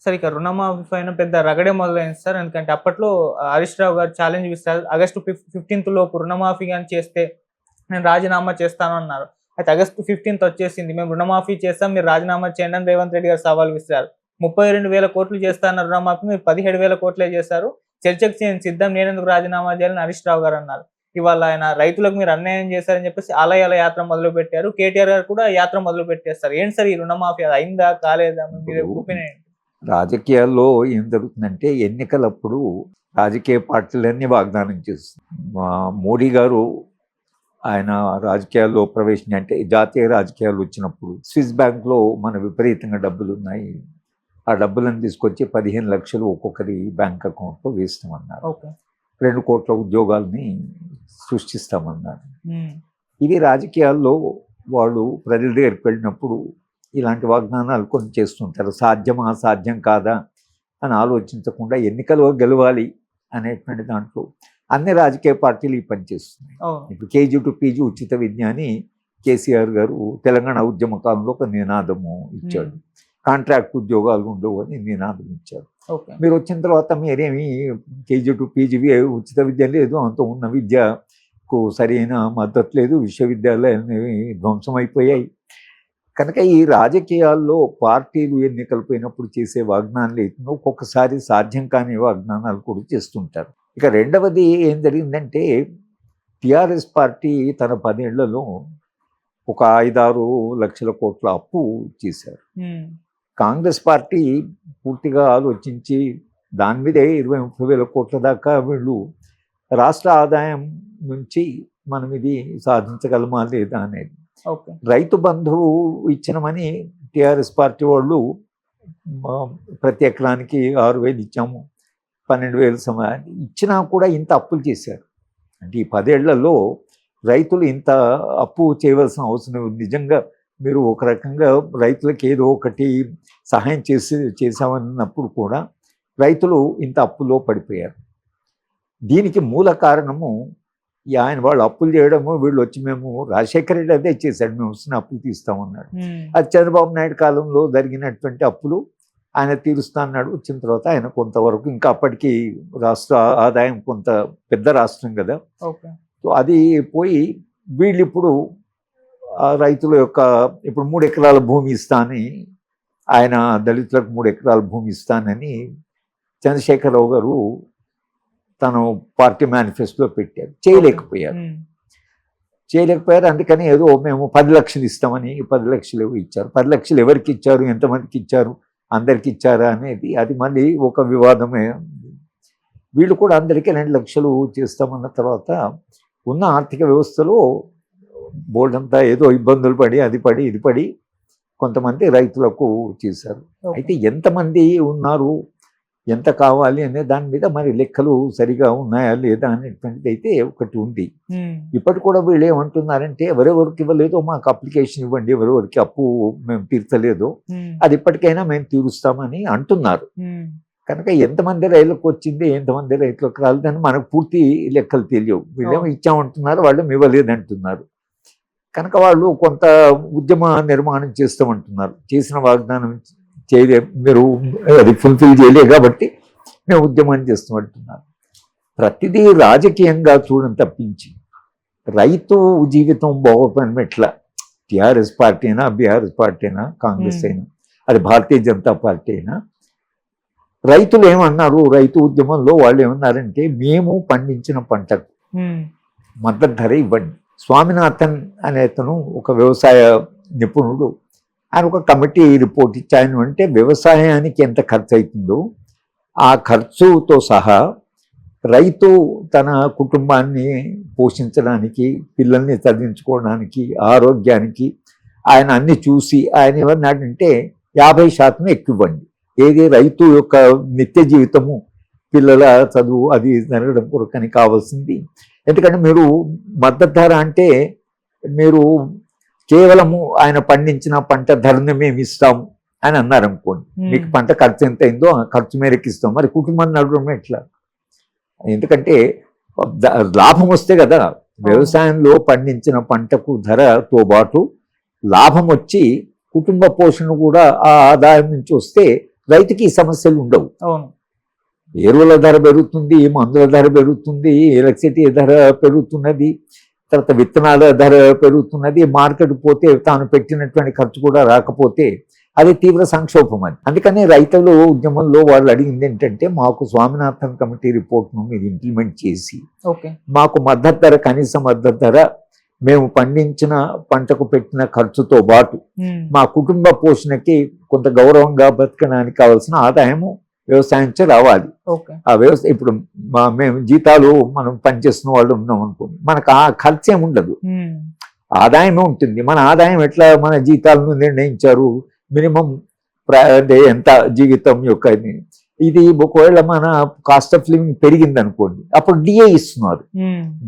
Sir ఇక రుణమాఫీ పైన పెద్ద రగడే మొదలైంది సార్. ఎందుకంటే అప్పట్లో హరీష్ రావు గారు ఛాలెంజ్ విసిరారు. ఆగస్టు 15th లోపు రుణమాఫీ గాని చేస్తే నేను రాజీనామా చేస్తాను అన్నారు. అయితే ఆగస్టు 15th వచ్చేసింది. మేము రుణమాఫీ చేస్తాం, మీరు రాజీనామా చేయండి అని రేవంత్ రెడ్డి గారు సవాల్ విసిరారు. 32,000 కోట్లు చేస్తా అన్న రుణమాఫీ మీరు 17,000 కోట్లే చేశారు. చర్చకు నేను సిద్ధం, నేనెందుకు రాజీనామా చేయాలని హరీష్ రావు గారు అన్నారు. ఇవాళ ఆయన రైతులకు మీరు అన్యాయం చేశారని చెప్పేసి ఆలయాల యాత్ర మొదలు పెట్టారు. కేటీఆర్ గారు కూడా యాత్ర మొదలు పెట్టేస్తారు. ఏంటి సార్ ఈ రుణమాఫీ, అది అయిందా కాలేదా? మీరు ఒపీనియన్ ఏంటి? రాజకీయాల్లో ఏం జరుగుతుందంటే ఎన్నికలప్పుడు రాజకీయ పార్టీలన్నీ వాగ్దానం చేస్తుంది. మోడీ గారు ఆయన రాజకీయాల్లో ప్రవేశం అంటే జాతీయ రాజకీయాలు వచ్చినప్పుడు స్విస్ బ్యాంక్లో మన విపరీతంగా డబ్బులు ఉన్నాయి, ఆ డబ్బులను తీసుకొచ్చి 15 లక్షలు ఒక్కొక్కరి బ్యాంక్ అకౌంట్లో వేస్తామన్నారు. 2 కోట్ల ఉద్యోగాల్ని సృష్టిస్తామన్నారు. ఇవి రాజకీయాల్లో వాళ్ళు ప్రజల దగ్గరికి వెళ్ళినప్పుడు ఇలాంటి వాగ్దానాలు కొన్ని చేస్తుంటారు. సాధ్యమా సాధ్యం కాదా అని ఆలోచించకుండా ఎన్నికలు గెలవాలి అనేటువంటి దాంట్లో అన్ని రాజకీయ పార్టీలు ఈ పనిచేస్తున్నాయి. ఇప్పుడు KG to PG ఉచిత విద్య అని కేసీఆర్ గారు తెలంగాణ ఉద్యమ కాలంలో ఒక నినాదము ఇచ్చాడు. కాంట్రాక్ట్ ఉద్యోగాలు ఉండవు అని నినాదం ఇచ్చారు. మీరు వచ్చిన తర్వాత మీరేమి KG to PG ఉచిత విద్య లేదు, అంత ఉన్న విద్యకు సరైన మద్దతు లేదు, విశ్వవిద్యాలయాలు ధ్వంసం అయిపోయాయి. కనుక ఈ రాజకీయాల్లో పార్టీలు ఎన్నికలు పోయినప్పుడు చేసే వాగ్దానాలు ఒక్కొక్కసారి సాధ్యం కాని వాగ్దానాలు కూడా చేస్తుంటారు. ఇక రెండవది ఏం జరిగిందంటే టీఆర్ఎస్ పార్టీ తన 10 ఏళ్లలో ఒక 5-6 లక్షల కోట్ల అప్పు చేశారు. కాంగ్రెస్ పార్టీ పూర్తిగా ఆలోచించి దాని మీదే 20-30 వేల కోట్ల దాకా వీళ్ళు రాష్ట్ర ఆదాయం నుంచి మనం ఇది సాధించగలమా లేదా అనేది. రైతు బంధువు ఇచ్చినమని టీఆర్ఎస్ పార్టీ వాళ్ళు ప్రతి ఎకరానికి 6,000 ఇచ్చాము, 12,000 సమయాన్ని ఇచ్చినా కూడా ఇంత అప్పులు చేశారు. అంటే ఈ 10 ఏళ్లలో రైతులు ఇంత అప్పు చేయవలసిన అవసరం నిజంగా మీరు ఒక రకంగా రైతులకు ఏదో ఒకటి సహాయం చేసామన్నప్పుడు కూడా రైతులు ఇంత అప్పులో పడిపోయారు. దీనికి మూల కారణము ఆయన వాళ్ళు అప్పులు చేయడము, వీళ్ళు వచ్చి మేము రాజశేఖర రెడ్డి అదే చేశాడు, మేము వస్తున్న అప్పులు తీస్తామన్నాడు. అది చంద్రబాబు నాయుడు కాలంలో జరిగినటువంటి అప్పులు ఆయన తీరుస్తా అన్నాడు. వచ్చిన తర్వాత ఆయన కొంతవరకు ఇంకా అప్పటికి రాష్ట్ర ఆదాయం కొంత పెద్ద రాష్ట్రం కదా, సో అది పోయి వీళ్ళు ఇప్పుడు రైతుల యొక్క ఇప్పుడు 3 ఎకరాల భూమి ఇస్తానని ఆయన దళితులకు 3 ఎకరాల భూమి ఇస్తానని చంద్రశేఖరరావు గారు తను పార్టీ మేనిఫెస్టోలో పెట్టారు. చేయలేకపోయారు. అందుకని ఏదో మేము 10 లక్షలు ఇస్తామని 10 లక్షలు ఇచ్చారు. 10 లక్షలు ఎవరికి ఇచ్చారు, ఎంతమందికి ఇచ్చారు, అందరికి ఇచ్చారా అనేది అది మళ్ళీ ఒక వివాదమే. వీళ్ళు కూడా అందరికీ 2 లక్షలు చేస్తామన్న తర్వాత ఉన్న ఆర్థిక వ్యవస్థలో బోర్డు అంతా ఏదో ఇబ్బందులు పడి అది పడి ఇది పడి కొంతమంది రైతులకు చేశారు. అయితే ఎంతమంది ఉన్నారు, ఎంత కావాలి అనే దాని మీద మరి లెక్కలు సరిగా ఉన్నాయా లేదా అనేటువంటిది అయితే ఒకటి ఉంది. ఇప్పటి కూడా వీళ్ళు ఏమంటున్నారంటే ఎవరెవరికి ఇవ్వలేదో మాకు అప్లికేషన్ ఇవ్వండి, ఎవరెవరికి అప్పు మేము తీర్చలేదో అది ఇప్పటికైనా మేము తీరుస్తామని అంటున్నారు. కనుక ఎంతమంది రైతులకు వచ్చింది, ఎంతమంది రైతులకు రాలేదని మనకు పూర్తి లెక్కలు తెలియవు. వీళ్ళేమో ఇచ్చామంటున్నారు, వాళ్ళు ఇవ్వలేదు అంటున్నారు. కనుక వాళ్ళు కొంత ఉద్యమ నిర్మాణం చేస్తామంటున్నారు. చేసిన వాగ్దానం మీరు అది ఫుల్ఫిల్ చేయలే కాబట్టి మేము ఉద్యమం చేస్తామంటున్నారు. ప్రతిదీ రాజకీయంగా చూడడం తప్పించి రైతు జీవితం బాగుపడిన ఎట్లా టీఆర్ఎస్ పార్టీ అయినా, బీఆర్ఎస్ పార్టీ అయినా, కాంగ్రెస్ అయినా, అది భారతీయ జనతా పార్టీ అయినా, రైతులు ఏమన్నారు, రైతు ఉద్యమంలో వాళ్ళు ఏమన్నారంటే మేము పండించిన పంటకు మద్దతు ధర ఇవ్వండి. స్వామినాథన్ అనే అతను ఒక వ్యవసాయ నిపుణుడు, ఆయన ఒక కమిటీ రిపోర్ట్ ఇచ్చాయను అంటే వ్యవసాయానికి ఎంత ఖర్చు అవుతుందో ఆ ఖర్చుతో సహా రైతు తన కుటుంబాన్ని పోషించడానికి, పిల్లల్ని చదివించుకోవడానికి, ఆరోగ్యానికి ఆయన అన్ని చూసి ఆయన ఏమన్నాడంటే 50% ఎక్కువ ఇవ్వండి. ఏది రైతు యొక్క నిత్య జీవితము, పిల్లల చదువు అది జరగడం కొరకని కావాల్సింది. ఎందుకంటే మీరు మద్దతు ధర అంటే మీరు కేవలము ఆయన పండించిన పంట ధరను మేము ఇస్తాము అని అన్నారు అనుకోండి, మీకు పంట ఖర్చు ఎంత అయిందో ఆ ఖర్చు మేరకు ఇస్తాం. మరి కుటుంబాన్ని నడవడం ఎట్లా? ఎందుకంటే లాభం వస్తే కదా, వ్యవసాయంలో పండించిన పంటకు ధరతో పాటు లాభం వచ్చి కుటుంబ పోషణ కూడా ఆ ఆదాయం నుంచి వస్తే రైతుకి ఈ సమస్యలు ఉండవు. అవును. ఎరువుల ధర పెరుగుతుంది, మందుల ధర పెరుగుతుంది, ఎలక్ట్రిసిటీ ధర పెరుగుతున్నది, తర్వాత విత్తనాల ధర పెరుగుతున్నది, మార్కెట్ పోతే తాను పెట్టినటువంటి ఖర్చు కూడా రాకపోతే అది తీవ్ర సంక్షోభం. అది అందుకని రైతులు ఉద్యమంలో వాళ్ళు అడిగింది ఏంటంటే, మాకు స్వామినాథన్ కమిటీ రిపోర్ట్ను మీరు ఇంప్లిమెంట్ చేసి మాకు మద్దతు ధర, కనీస మద్దతు ధర, మేము పండించిన పంటకు పెట్టిన ఖర్చుతో పాటు మా కుటుంబ పోషణకి కొంత గౌరవంగా బతకడానికి కావాల్సిన ఆదాయము వ్యవసాయించే రావాలి. ఆ వ్యవసాయం ఇప్పుడు మేము జీతాలు మనం పనిచేస్తున్న వాళ్ళు ఉన్నాం అనుకోండి, మనకు ఆ ఖర్చు ఏమి ఉండదు, ఆదాయమే ఉంటుంది. మన ఆదాయం ఎట్లా మన జీతాలను నిర్ణయించారు, మినిమం ఎంత జీవితం యొక్క ఇది. ఒకవేళ మన కాస్ట్ ఆఫ్ లివింగ్ పెరిగింది అనుకోండి, అప్పుడు డిఏ ఇస్తున్నారు,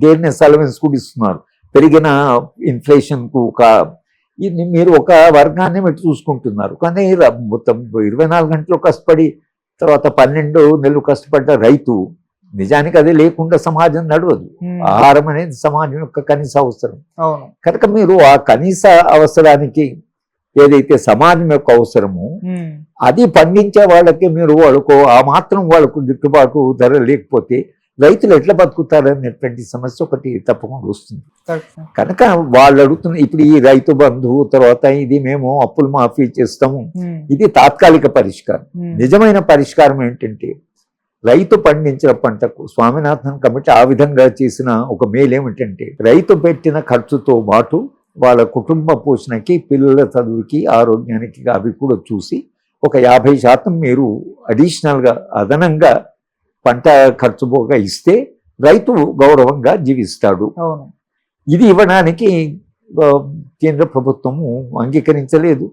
దేన్ని అలవెన్స్ కూడా ఇస్తున్నారు, పెరిగిన ఇన్ఫ్లేషన్ కు ఇది మీరు ఒక వర్గాన్ని మీరు చూసుకుంటున్నారు. కానీ మొత్తం 24 గంటలు కష్టపడి తర్వాత 12 నెలలు కష్టపడ్డ రైతు నిజానికి అది లేకుండా సమాజం నడవదు. ఆహారం అనేది సమాజం యొక్క కనీస అవసరం. కనుక మీరు ఆ కనీస అవసరానికి ఏదైతే సమాజం యొక్క అవసరమో అది పండించే వాళ్ళకి మీరు వాళ్ళకు ఆ మాత్రం వాళ్ళకు గిట్టుబాటు ధర లేకపోతే రైతులు ఎట్లా బతుకుతారనేటువంటి సమస్య ఒకటి తప్పకుండా వస్తుంది. కనుక వాళ్ళు అడుగుతున్న ఇప్పుడు ఈ రైతు బంధు తర్వాత ఇది మేము అప్పులు మాఫీ చేస్తాము, ఇది తాత్కాలిక పరిష్కారం. నిజమైన పరిష్కారం ఏంటంటే రైతు పండించిన పంటకు స్వామినాథన్ కమిటీ ఆ విధంగా చేసిన ఒక మేలు ఏమిటంటే, రైతు పెట్టిన ఖర్చుతో పాటు వాళ్ళ కుటుంబ పోషణకి, పిల్లల చదువుకి, ఆరోగ్యానికి అవి కూడా చూసి ఒక 50% మీరు అడిషనల్గా అదనంగా పంట ఖర్చు పోగా ఇస్తే రైతు గౌరవంగా జీవిస్తాడు. ఇది ఇవ్వడానికి కేంద్ర ప్రభుత్వము అంగీకరించలేదు.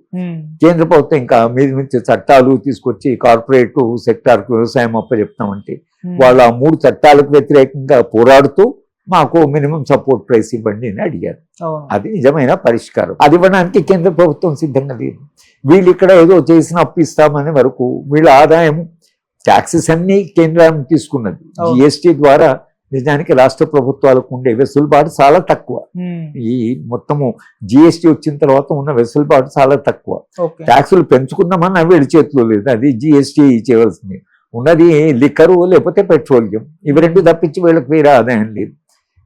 కేంద్ర ప్రభుత్వం ఇంకా మీద నుంచి చట్టాలు తీసుకొచ్చి కార్పొరేట్ సెక్టార్కు వ్యవసాయం అప్పచెప్తామంటే వాళ్ళు ఆ 3 చట్టాలకు వ్యతిరేకంగా పోరాడుతూ మాకు మినిమం సపోర్ట్ ప్రైస్ ఇవ్వండి అని అడిగారు. అది నిజమైన పరిష్కారం. అది ఇవ్వడానికి కేంద్ర ప్రభుత్వం సిద్ధంగా లేదు. వీళ్ళు ఇక్కడ ఏదో చేసిన అప్పు ఇస్తామనే వరకు వీళ్ళ ఆదాయం ట్యాక్సెస్ అన్ని కేంద్రం తీసుకున్నది. జిఎస్టీ ద్వారా నిజానికి రాష్ట్ర ప్రభుత్వాలకు ఉండే వెసులుబాటు చాలా తక్కువ. ఈ మొత్తము జిఎస్టీ వచ్చిన తర్వాత ఉన్న వెసులుబాటు చాలా తక్కువ. ట్యాక్సులు పెంచుకుందామని వీళ్ళ చేతిలో లేదు, అది జిఎస్టీ చేయవలసింది. ఉన్నది లిక్కరు లేకపోతే పెట్రోలియం, ఇవి రెండు తప్పించి వీళ్ళకి వేరే ఆదాయం లేదు.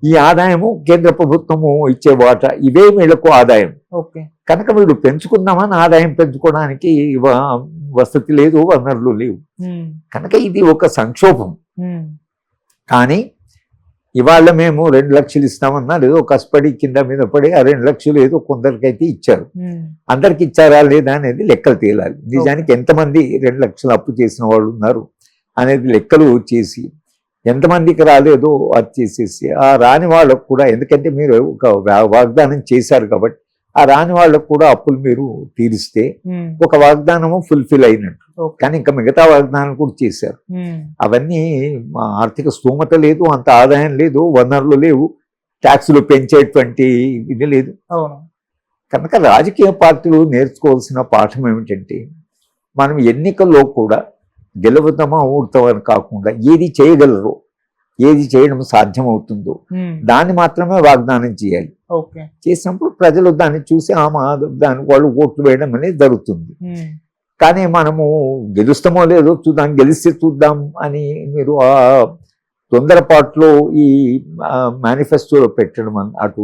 ఈ ఆదాయము కేంద్ర ప్రభుత్వము ఇచ్చే వాటా, ఇవే వీళ్ళకు ఆదాయం. కనుక వీళ్ళు పెంచుకుందామని ఆదాయం పెంచుకోవడానికి వసతి లేదు, వనరులు లేవు. కనుక ఇది ఒక సంక్షోభం. కానీ ఇవాళ మేము 2 లక్షలు ఇస్తామన్నా లేదో కష్టపడి కింద మీద పడి ఆ 2 లక్షలు ఏదో కొందరికైతే ఇచ్చారు. అందరికి ఇచ్చారా లేదా అనేది లెక్కలు తేలాలి. నిజానికి ఎంతమంది 2 లక్షలు అప్పు చేసిన వాళ్ళు ఉన్నారు అనేది లెక్కలు చేసి, ఎంతమందికి రాలేదో అది చేసేసి ఆ రాని వాళ్ళకు కూడా, ఎందుకంటే మీరు ఒక వాగ్దానం చేశారు కాబట్టి ఆ రాని వాళ్ళకు కూడా అప్పులు మీరు తీరిస్తే ఒక వాగ్దానము ఫుల్ఫిల్ అయినట్టు. కానీ ఇంకా మిగతా వాగ్దానం కూడా చేశారు. అవన్నీ ఆర్థిక స్తోమత లేదు, అంత ఆదాయం లేదు, వనరులు లేవు, ట్యాక్సులు పెంచేటువంటి ఇది లేదు. కనుక రాజకీయ పార్టీలు నేర్చుకోవాల్సిన పాఠం ఏమిటంటే, మనం ఎన్నికల్లో కూడా గెలుపుతామా ఊడతామని కాకుండా ఏది చేయగలరో, ఏది చేయడం సాధ్యమవుతుందో దాన్ని మాత్రమే వాగ్దానం చేయాలి. చేసినప్పుడు ప్రజలు దాన్ని చూసి దాని వాళ్ళు ఓట్లు వేయడం అనేది జరుగుతుంది. కానీ మనము గెలుస్తామో లేదో చూద్దాం, గెలిస్తే చూద్దాం అని మీరు ఆ తొందరపాటులో ఈ మేనిఫెస్టోలో పెట్టడం, అటు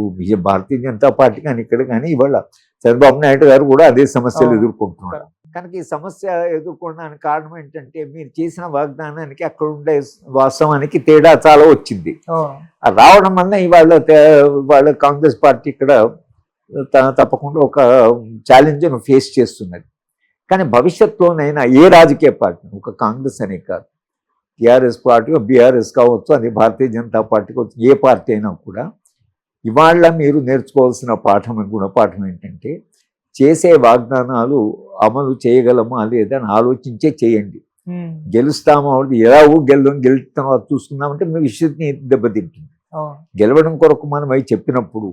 భారతీయ జనతా పార్టీ కానీ ఇక్కడ కానీ ఇవాళ చంద్రబాబు నాయుడు గారు కూడా అదే సమస్యలు ఎదుర్కొంటున్నారు. కనుక ఈ సమస్య ఎదుర్కోవడానికి కారణం ఏంటంటే, మీరు చేసిన వాగ్దానానికి అక్కడ ఉండే వాస్తవానికి తేడా చాలా వచ్చింది. రావడం వల్ల ఇవాళ కాంగ్రెస్ పార్టీ ఇక్కడ తప్పకుండా ఒక ఛాలెంజ్ను ఫేస్ చేస్తున్నది. కానీ భవిష్యత్తులోనైనా ఏ రాజకీయ పార్టీ, ఒక కాంగ్రెస్ అనే కాదు, టీఆర్ఎస్ పార్టీ, బీఆర్ఎస్ కావచ్చు, అది భారతీయ జనతా పార్టీ కావచ్చు, ఏ పార్టీ అయినా కూడా ఇవాళ మీరు నేర్చుకోవాల్సిన గుణపాఠం ఏంటంటే, చేసే వాగ్దానాలు అమలు చేయగలమా లేదని ఆలోచించే చేయండి. గెలుస్తామా ఎలాగో గెలుస్తాం చూసుకుందామంటే మీ విషయాన్ని దెబ్బతింటుంది. గెలవడం కొరకు మనం అవి చెప్పినప్పుడు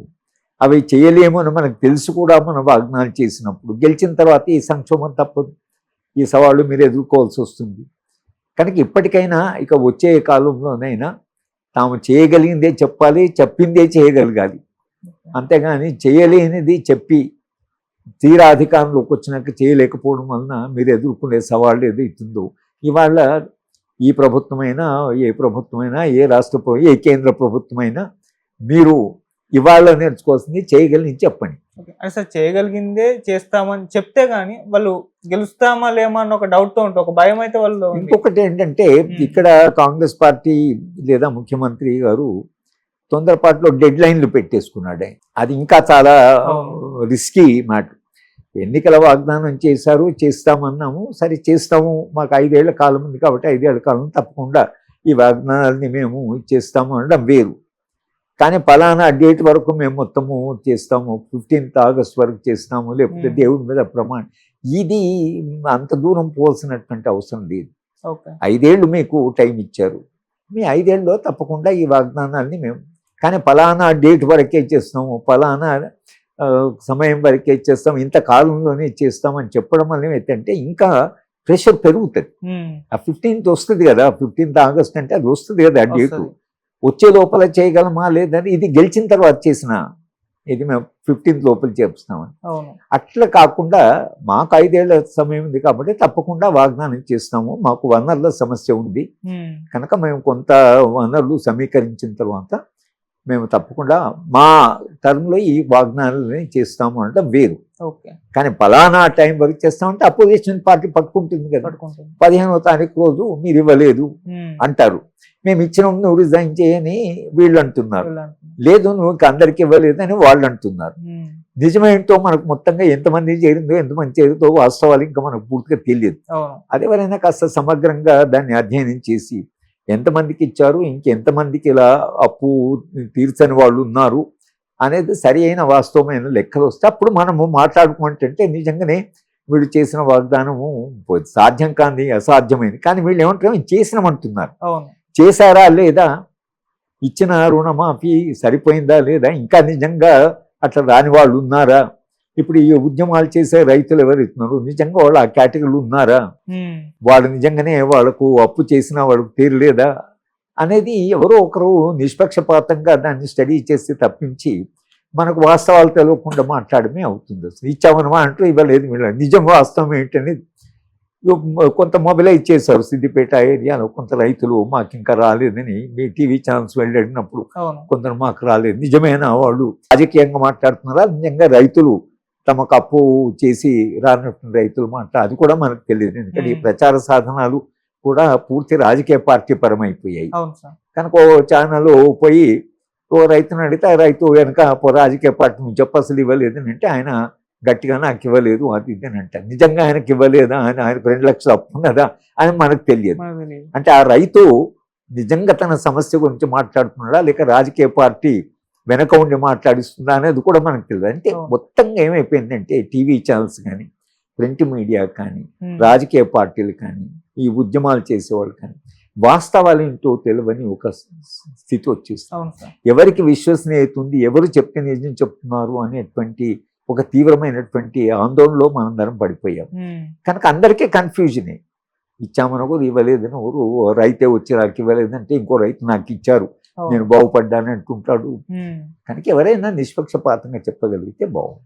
అవి చేయలేము అని మనకు తెలుసు కూడా మనం వాగ్దానం చేసినప్పుడు గెలిచిన తర్వాత ఈ సంక్షోభం తప్పదు, ఈ సవాళ్ళు మీరు ఎదుర్కోవాల్సి వస్తుంది. కనుక ఇప్పటికైనా ఇక వచ్చే కాలంలోనైనా తాము చేయగలిగిందే చెప్పాలి, చెప్పిందే చేయగలగాలి. అంతేగాని చేయలేనిది చెప్పి తీరా అధికారంలోకి వచ్చినాక చేయలేకపోవడం వలన మీరు ఎదుర్కొనే సవాళ్ళు ఏదైతుందో ఇవాళ ఈ ప్రభుత్వమైనా ఏ ప్రభుత్వమైనా ఏ రాష్ట్ర ఏ కేంద్ర ప్రభుత్వమైనా మీరు ఇవాళ నేర్చుకోవాల్సింది చేయగలిగి చెప్పండి. అంటే సార్ చేయగలిగిందే చేస్తామని చెప్తే గానీ వాళ్ళు గెలుస్తామా లేమా అన్న ఒక డౌట్ తో ఉంటుంది, ఒక భయం అయితే వాళ్ళు. ఇంకొకటి ఏంటంటే ఇక్కడ కాంగ్రెస్ పార్టీ లేదా ముఖ్యమంత్రి గారు తొందరపాటులో డెడ్ లైన్లు పెట్టేసుకున్నాడు. అది ఇంకా చాలా రిస్కీ మాట. ఎన్నికల వాగ్దానం చేశారు, చేస్తామన్నాము, సరే చేస్తాము, మాకు 5 ఏళ్ల కాలం ఉంది కాబట్టి 5 ఏళ్ల కాలం తప్పకుండా ఈ వాగ్దానాలని మేము చేస్తాము అనడం వేరు. కానీ పలానా డేట్ వరకు మేము మొత్తము చేస్తాము, 15th ఆగస్ట్ వరకు చేస్తాము, లేకపోతే దేవుడి మీద ప్రమాణం, ఇది అంత దూరం పోవాల్సినటువంటి అవసరం లేదు. 5 ఏళ్ళు మీకు టైం ఇచ్చారు, మీ 5 ఏళ్ళలో తప్పకుండా ఈ వాగ్దానాన్ని మేము, కానీ పలానా డేట్ వరకే చేస్తాము, పలానా సమయం వరకే చేస్తాం, ఇంత కాలంలోనే చేస్తామని చెప్పడం వల్ల ఏంటంటే ఇంకా ప్రెషర్ పెరుగుతుంది. ఆ 15th వస్తుంది కదా, 15th ఆగస్ట్ అంటే అది వస్తుంది కదా ఆ డేటు, వచ్చే లోపల చేయగలమా లేదని, ఇది గెలిచిన తర్వాత చేసిన ఇది మేము 15th లోపల చేపిస్తామని. అట్లా కాకుండా మాకు 5 ఏళ్ల సమయం ఉంది కాబట్టి తప్పకుండా వాగ్దానం చేస్తాము, మాకు వనరుల సమస్య ఉంది కనుక మేము కొంత వనరులు సమీకరించిన తర్వాత మేము తప్పకుండా మా టర్మ్లో ఈ వాగ్దానాలని చేస్తాము అంటే వేరు. కానీ పలానా టైం వరకు చేస్తామంటే అపోజిషన్ పార్టీ పట్టుకుంటుంది కదా, 15వ తారీఖు రోజు మీరు ఇవ్వలేదు అంటారు, మేము ఇచ్చిన నువ్వు రిజైన్ చేయని వీళ్ళు అంటున్నారు, లేదు నువ్వు అందరికి ఇవ్వలేదని వాళ్ళు అంటున్నారు. నిజమేంటో మనకు మొత్తంగా ఎంతమంది చేరిందో ఎంతమంది చేరుతో వాస్తవాలు ఇంకా మనకు పూర్తిగా తెలియదు. అదేవరైనా కాస్త సమగ్రంగా దాన్ని అధ్యయనం చేసి ఎంతమందికి ఇచ్చారు, ఇంకెంతమందికి ఇలా అప్పు తీర్చని వాళ్ళు ఉన్నారు అనేది సరి అయిన వాస్తవమైన లెక్కలు వస్తే అప్పుడు మనము మాట్లాడుకుంటే నిజంగానే వీళ్ళు చేసిన వాగ్దానము సాధ్యం కాని అసాధ్యమైంది, కానీ వీళ్ళు ఏమంటారు చేసినామంటున్నారు. చేశారా లేదా, ఇచ్చిన రుణమాఫీ సరిపోయిందా లేదా, ఇంకా నిజంగా అట్లా రాని వాళ్ళు ఉన్నారా, ఇప్పుడు ఈ ఉద్యమాలు చేసే రైతులు ఎవరైతున్నారు నిజంగా వాళ్ళు ఆ కేటగిరీలు ఉన్నారా, వాళ్ళు నిజంగానే వాళ్ళకు అప్పు చేసినా వాళ్ళకు తీరలేదా అనేది ఎవరో ఒకరు నిష్పక్షపాతంగా దాన్ని స్టడీ చేసి తప్పించి మనకు వాస్తవాలు తెలియకుండా మాట్లాడమే అవుతుంది. అసలు ఇచ్చామనమా అంటూ ఇవ్వలేదు, వీళ్ళ నిజం వాస్తవం ఏంటనేది కొంత మొబిలైజ్ చేశారు. సిద్దిపేట ఏరియాలో కొంత రైతులు మాకు ఇంకా రాలేదని మీ టీవీ ఛానల్స్ వెళ్ళినప్పుడు కొందరు మాకు రాలేదు, నిజమేనా వాళ్ళు రాజకీయంగా మాట్లాడుతున్నారా, నిజంగా రైతులు తమకు అప్పు చేసి రానటువంటి రైతులు మాట అది కూడా మనకు తెలియదు. ఎందుకంటే ఈ ప్రచార సాధనాలు కూడా పూర్తి రాజకీయ పార్టీ పరమైపోయాయి కనుక ఓ ఛానల్ పోయి ఓ రైతుని అడిగితే ఆ రైతు వెనక రాజకీయ పార్టీ నుంచి చెప్పు అసలు ఇవ్వలేదని అంటే ఆయన గట్టిగా నాకు ఇవ్వలేదు అది ఇది అని అంటారు. నిజంగా ఆయనకి ఇవ్వలేదా, ఆయనకు 2 లక్షలు అప్పు ఉన్నదా అని మనకు తెలియదు. అంటే ఆ రైతు నిజంగా తన సమస్య గురించి మాట్లాడుతున్నాడా లేక రాజకీయ పార్టీ వెనక ఉండి మాట్లాడిస్తుందా అనేది కూడా మనకు తెలియదు. అంటే మొత్తంగా ఏమైపోయిందంటే టీవీ ఛానల్స్ కానీ ప్రింట్ మీడియా కానీ రాజకీయ పార్టీలు కానీ ఈ ఉద్యమాలు చేసేవాళ్ళు కానీ వాస్తవాలు ఏంటో తెలియని ఒక స్థితి వచ్చేస్తుంది. ఎవరికి విశ్వసనీయత ఉంది, ఎవరు చెప్తే నిజం చెప్తున్నారు అనేటువంటి ఒక తీవ్రమైనటువంటి ఆందోళనలో మనందరం పడిపోయాం కనుక అందరికీ కన్ఫ్యూజనే. ఇచ్చామనకు ఇవ్వలేదని ఎవరు రైతే వచ్చి నాకు ఇవ్వలేదంటే ఇంకో రైతు నాకు ఇచ్చారు నేను బాగుపడ్డాను అంటుంటాడు. కనుక ఎవరైనా నిష్పక్షపాతంగా చెప్పగలిగితే బాగుంది.